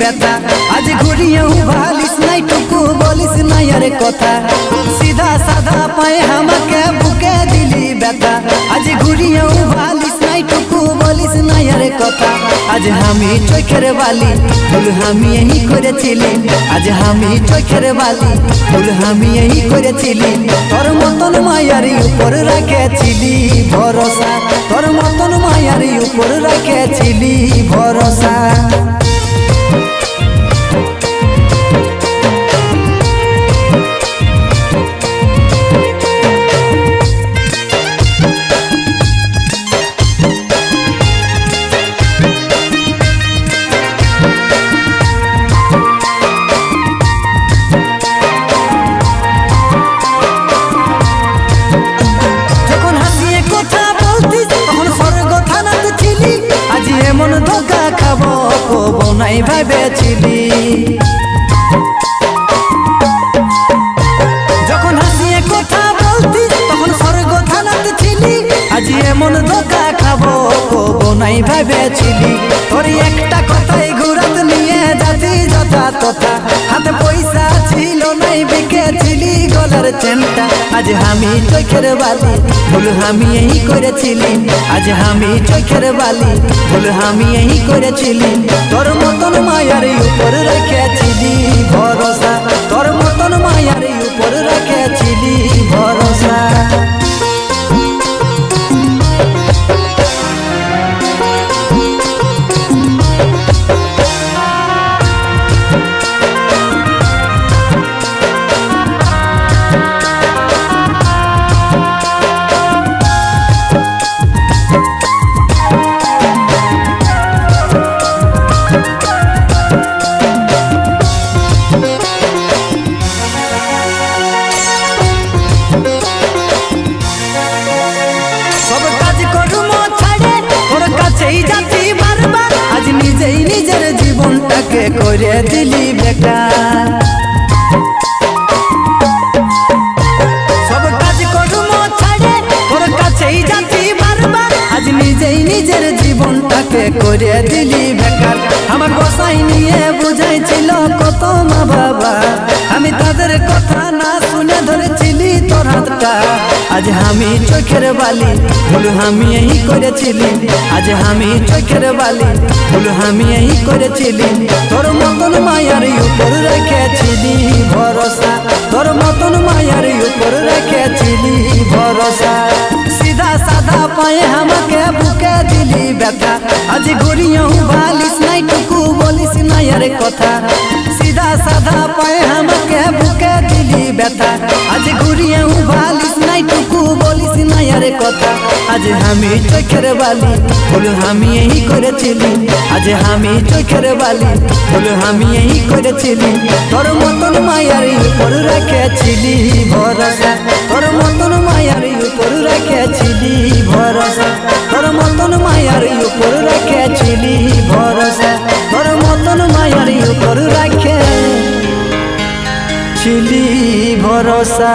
ব্যথা আজ ঘুরিয়েও ভালিস নাই টুকু বলিস না আরে কথা সিধা সাদা পায়ে আমাকে বুকে দিলি ব্যথা আজ ঘুরিয়েও ভালিস নাই টুকু বলিস না আরে কথা আজ আমি চোখের বালি ভুল আমি এই করেছিলি আজ আমি চোখের বালি ভুল আমি এই করেছিলি তোর মতন মায়ার উপর রেখেছিলি ভরসা তোর মতন মায়ার উপর রেখেছিলি ভরসা এমন ধোকা খাবো কবো নাই ভেবেছিলি যখন হাসিয়ে কথা বলতিস তখন স্বর্গ থানাতে ছিলি আজ এমন ধোকা খাবো কবো নাই ভেবেছিলি তোর একটা কথাই ঘুরাত নিয়ে যাচ্ছি যথা তথা হাতে পয়সা ছিল নাই বিকেছিলি গলার চেনটা আজ আমি চোখের বালি ভুল আমি এই করেছিলি আজ আমি চোখের বালি ভুল আমি এই করেছিলি তোর মতন মায়ার উপর রেখেছিলি ভরসা তোর মতন মায়ার উপর রেখেছিলি ভরসা আজ নিজেই নিজের জীবনটাকে করে দিলি বেকার সব কাজ কর্ম ছাড়ে তোর কাছেই যাচ্ছি বারবার আজ নিজেই নিজের জীবনটাকে করে দিলি বেকার আমার গোসাই নিয়ে বুঝাইছিল কত মা বাবা আমি তাদের কথা না শুনে ধরেছিলি তোর হাতটা আজ আমি চোখের বালি ভুল আমি এই করেছিলি আজ আমি চোখের বালি ভুল আমি এই করেছিলি তোর মতন মায়ার উপর রেখেছিলি ভরসা তোর মতন মায়ার উপর রেখেছিলি ভরসা সিধা সাদা পায়ে আমাকে বুকে দিলি ব্যথা আজ ঘুরিয়েও ভালিস নাই টুকু বলিস না আরে কথা সিধা সাদা পায়ে আমাকে বুকে দিলি ব্যথা আজ ঘুরিয়েও ভালিস নাই টুকু বলিস না আরে কথা আজ আমি চোখের বালি ভুল আমি এই করেছিলি আজ আমি চোখের বালি ভুল আমি এই করেছিলি তোর মতন মায়ার উপর রেখেছিলি ভরসা তোর মতন মায়ার উপর রেখেছিলি ভরসা তোর মতন মায়ার উপর রেখেছিলি ভরসা তোর মতন মায়ার উপর রেখেছিলি ভরসা।